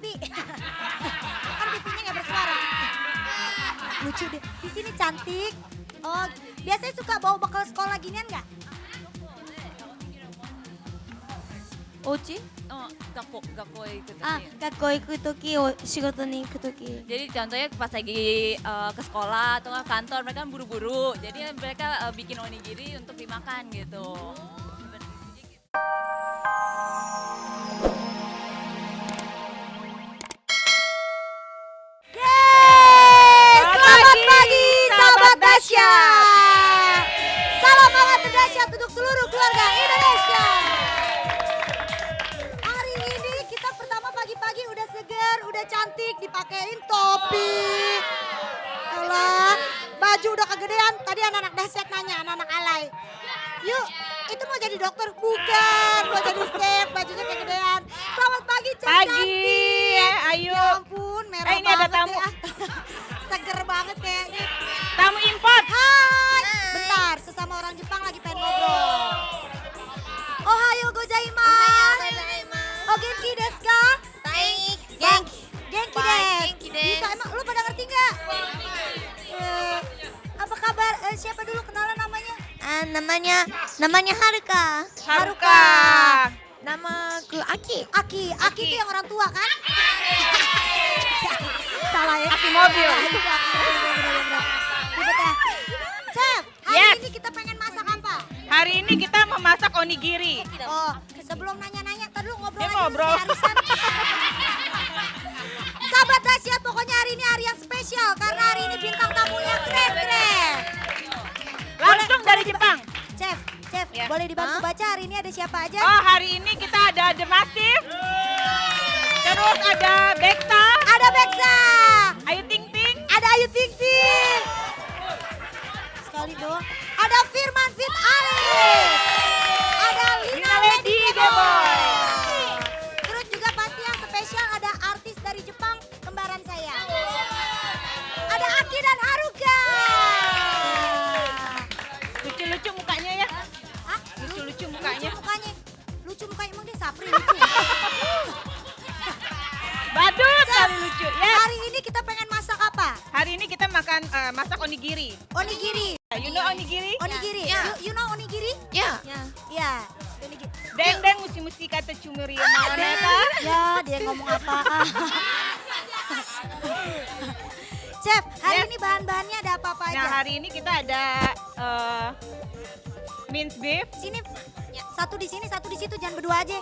pipi. Kan pipinya nggak bersuara. Lucu deh. Di sini cantik. Oh, biasanya suka bawa bekal sekolah ginian nggak? お家 Oh,学校へ行くとき。 学校行くとき、仕事に行くとき。 Jadi contohnya pas lagi ke sekolah atau ke kantor mereka kan buru-buru. Jadi mereka bikin onigiri untuk dimakan gitu. Yeay! Selamat pagi sahabat dahsyat. Salam hangat dahsyat untuk seluruh keluarga Indonesia. Hari ini kita pertama pagi-pagi udah seger, udah cantik, dipakein topi. Alah, baju udah kegedean. Tadi anak-anak dahsyat nanya, anak-anak alay. Yuk, itu mau jadi dokter? Bukan, mau jadi chef, bajunya kegedean. Selamat pagi, Cek Pagi, cantik. ayo. Ya ampun, merah ini ada banget tamu. ya. Seger banget kayaknya. Tamu import. Hai, bentar, sesama orang Jepang lagi pengen ngobrol. Ohayo gozaimasu. Oh, genki desu ka? Genki. Genki desu. Bisa, emang lu pada ngerti nggak? Apa kabar? Siapa dulu kenalan namanya? namanya Haruka. Haruka. Namaku Aki. Aki itu yang orang tua kan? Salah ya. Aki mobil. Ribet ya. Chef, hari Yes. ini kita pengen masak apa? Hari ini kita memasak onigiri. Oh, sebelum nanya-nanya, tadi lu ngobrol Dia aja ngobrol. dulu, arisan. Sahabat dahsyat, pokoknya hari ini hari yang spesial karena hari ini bintang tamunya keren-keren. Langsung dari Jepang. Chef, Ya. boleh dibantu baca hari ini ada siapa aja? Oh, hari ini kita ada The Massive. Terus ada Bekta, Ada Beksa, Ayu Ting Ting, ada Ayu Ting Ting. Sekali doang. Ada Firman Fit Alis. Ada Lina Lady Geboy. Terus juga pasti yang spesial ada artis dari Jepang, kembaran saya. Ada Aki dan Haruka. lucu-lucu mukanya ya. Hah? Lucu-lucu mukanya. Lucu mukanya emang dia sapri lucu. Badut kali lucu. Yes. Hari ini kita pengen masak apa? Hari ini kita masak onigiri. Onigiri. You know onigiri? Onigiri. You know onigiri? Ya. Iya. Onigiri. Deng musi kata cumuri mana ta? Ya, dia ngomong apa? Chef, hari Yes. ini bahan-bahannya ada apa-apa aja? Nah, hari ini kita ada minced beef, Sini, satu di sini, satu di situ, jangan berdua aja.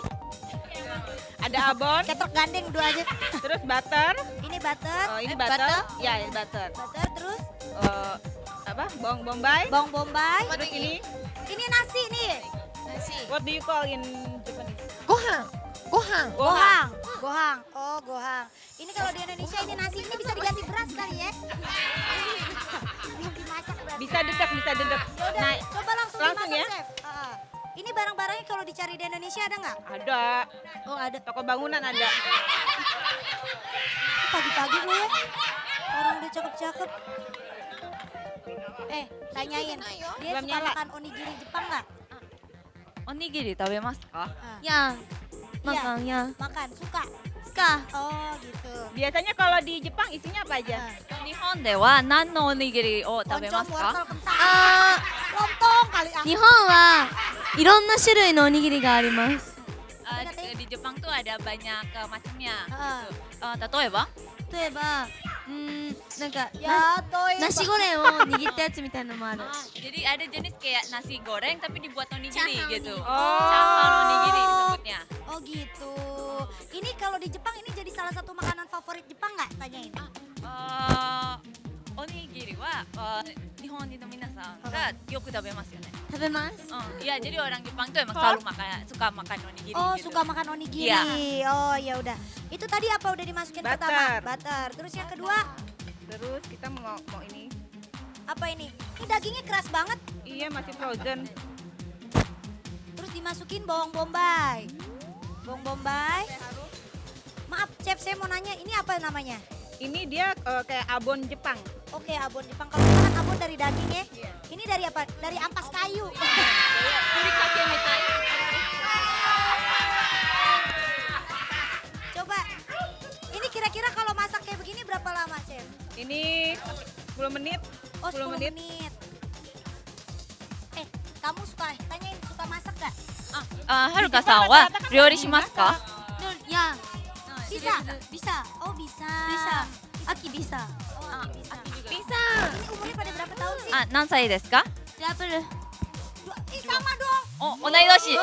ada abon, Ketok gandeng berdua aja. terus butter. Ini butter. Oh, ini butter. Ya, ini butter. Butter, terus Apa? Bawang bombay. bawang bombay. Terus Ini nasi nih. what do you call in Japanese? Gohan. Gohang. Gohang. Oh, gohang. Ini kalau di Indonesia ini nasi ini bisa diganti beras kali ya? Belum dimasak berarti. Bisa dedek. Yaudah, Nah, coba langsung langsung dimasak, ya. Chef. Ini barang-barangnya kalau dicari di Indonesia ada nggak? ada. Oh, ada. Toko bangunan ada. Pagi-pagi lu ya. Orang udah cakep-cakep. Tanyain. Dia Belum suka nyala. makan onigiri Jepang nggak? Onigiri 食べますか? Ya. Iya. Makan ya. Makan, suka. Suka. Oh, gitu. Biasanya kalau di Jepang isinya apa aja? 日本では何のおにぎりを食べます Oncom, か? wortel, kentang. あ Lontong kali ah. 日本はいろんな種類のおにぎりがあります。 Di Jepang tuh ada banyak macamnya. Ah. Gitu. 例えば? 例えば、なんか、Ya, toy. ナシゴレンを握ったやつみたいなのもある。 Jadi ada jenis kayak nasi goreng tapi dibuat onigiri Chahang gitu. Oh. Chahang onigiri disebutnya. Oh gitu. Ini kalau di Jepang ini jadi salah satu makanan favorit Jepang nggak? Tanyain. Onigiri wa Nihonrin no minasan ga yoku tabemasu yo ne. 食べます。 Iya, jadi orang Jepang tuh emang selalu suka makan onigiri Oh, gitu. suka makan onigiri. Iya. Oh, ya udah. Itu tadi apa udah dimasukin Butter. pertama? Butter. Terus yang kedua Terus kita mau ini. apa ini? Ini dagingnya keras banget. Iya, masih frozen. Terus dimasukin bawang bombay. Bawang bombay. Maaf, chef saya mau nanya, ini apa namanya? Ini dia kayak abon Jepang. Oke, abon Jepang. Kalau kita kan abon dari daging ya. Ini dari apa? Dari ampas kayu. Furikake mitai. Coba. Ini menit. Oh 10 10 menit. menit. Kamu tanyain suka masak gak? はるかさんは料理しますか？ Ya, Bisa? Bisa? Oh bisa. bisa. Aki bisa. Oh, bisa. Bisa. Ini umurnya pada berapa tahun sih? 何歳ですか？ Double. Ih sama dong. 同い年。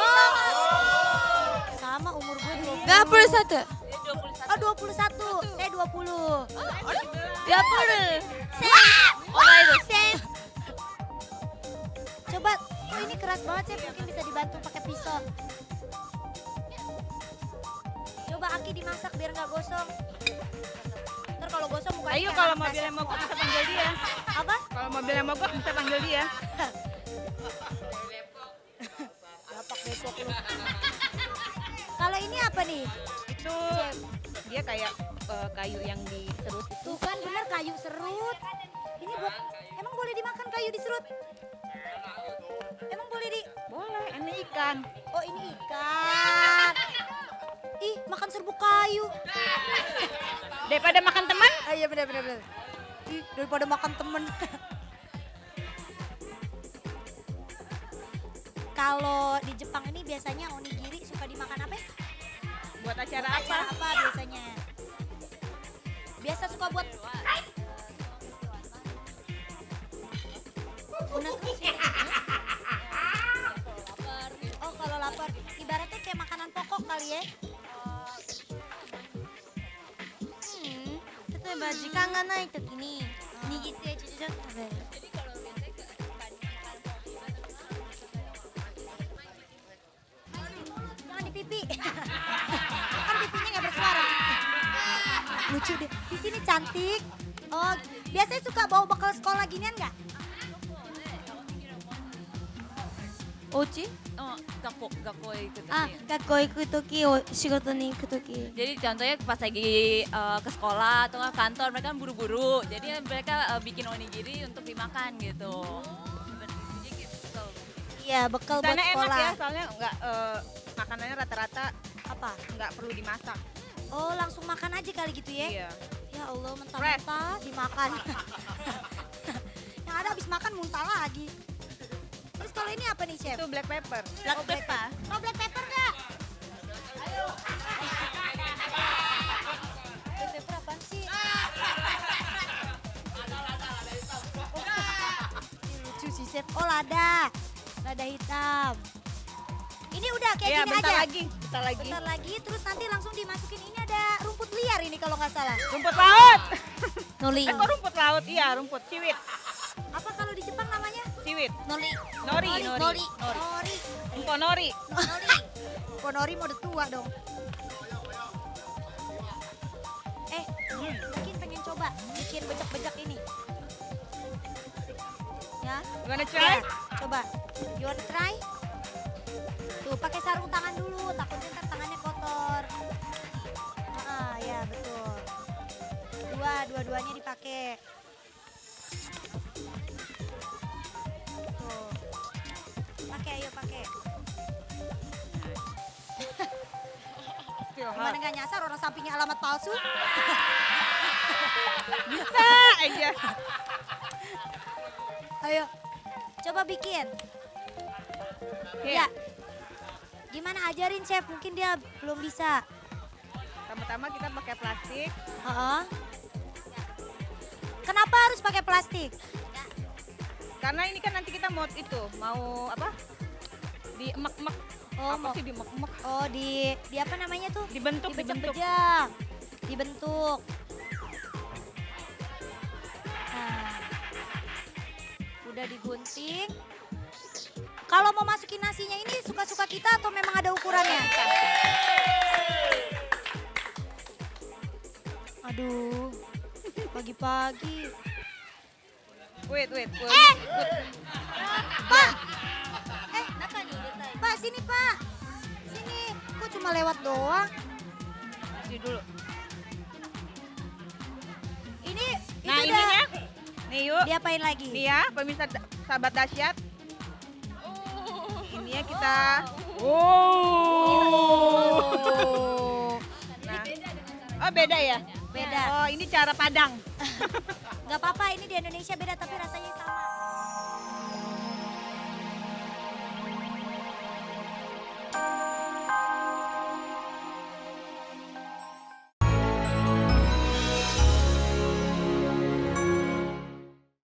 Sama umur gue 20. Double satu. Oh 21, saya 20. Double. 同い年。 Coba, oh ini keras banget sih, mungkin bisa dibantu pakai pisau. Coba Aki dimasak biar nggak gosong. Ntar kalau gosong mukanya Ayo kayak kalau anak mobilnya dasar. mogok bisa panggil dia. Apa? Kalau mobilnya mogok bisa panggil dia. Bapak besok lu. Kalau ini apa nih? Itu dia kayak kayu yang diserut itu. Tuh kan bener kayu serut. Ini buat, emang boleh dimakan kayu diserut? Emang boleh di, Boleh, ini ikan. oh ini ikan. Ih makan serbuk kayu. Daripada makan teman, Ah iya bener. Ih daripada makan temen. Kalau di Jepang ini biasanya onigiri suka dimakan apa? buat acara Buat apa? acara apa biasanya? Biasa suka buat Oh kalau lapar, ibaratnya kayak makanan pokok kali ya? 例えば時間がないときに握ってちょちょちょっと食べる。 Jangan di pipi. Kan pipinya nggak bersuara. Lucu deh. Di sini cantik. Oh, biasanya suka bawa bekal sekolah ginian nggak? お家？学校へ行くとき。あ、学校行くとき、仕事に行くとき。 Jadi contohnya pas lagi ke sekolah atau ke kantor mereka kan buru-buru. Jadi mereka bikin onigiri untuk dimakan gitu. Jadi gitu. Iya, bekal buat Sana enak sekolah. ya, soalnya nggak makanannya rata-rata Apa? nggak perlu dimasak. Oh, langsung makan aja kali gitu ya? Iya. Ya Allah, mentah-mentah dimakan. Yang ada habis makan muntah lagi. Terus kalau ini apa nih, Chef? Itu black pepper. Black pepper. Oh, black pepper nggak? Black pepper apaan sih? Ini lucu sih, Chef. Oh, lada. Lada hitam. Ini udah kayak Iya, gini bentar aja. lagi, bentar lagi. Bentar lagi, terus nanti langsung dimasukin. Ini ada rumput liar ini kalau nggak salah. Rumput laut. Noli. Kok rumput laut? Iya, rumput ciwit. Apa kalau di Jepang namanya? Ciwit. Noli. Nori. Nori. Nori. Empok nori. Nori. Kok Nori mau udah tua dong. Mungkin pengen coba bikin bejak-bejak ini. Ya. You wanna Ya, try? coba. You wanna try? Tuh, pakai sarung tangan dulu, takutnya ntar tangannya kotor. Ah, ya betul. Dua-duanya dipakai. Tuh. Pakai, ayo pakai. Still Gimana hot. nggak nyasar orang sampingnya alamat palsu? Bisa aja. Ayo, coba bikin. Oke. Ya. Gimana ajarin chef? Mungkin dia belum bisa. Pertama-tama kita pakai plastik. Heeh. Kenapa harus pakai plastik? Karena ini kan nanti kita mau mau apa? Diemek-emek. Oh, Apa sih diemek-emek? Oh, di apa namanya tuh? Dibentuk. Dibejak-bejak. Dibentuk. Nah. Udah digunting. Kalau mau masukin nasinya ini suka-suka kita atau memang ada ukurannya? Aduh, pagi-pagi. Wait. Pak! Pak, sini Pak. Sini, kok cuma lewat doang? Ini dulu. Ini Nah, itu ininya. Nih yuk. diapain lagi? Nih ya, pemirsa sahabat dahsyat. Ini ya kita. Oh. Nah. Oh, beda ya? Beda. Oh, ini cara Padang. Gak apa-apa, ini di Indonesia beda tapi rasanya sama.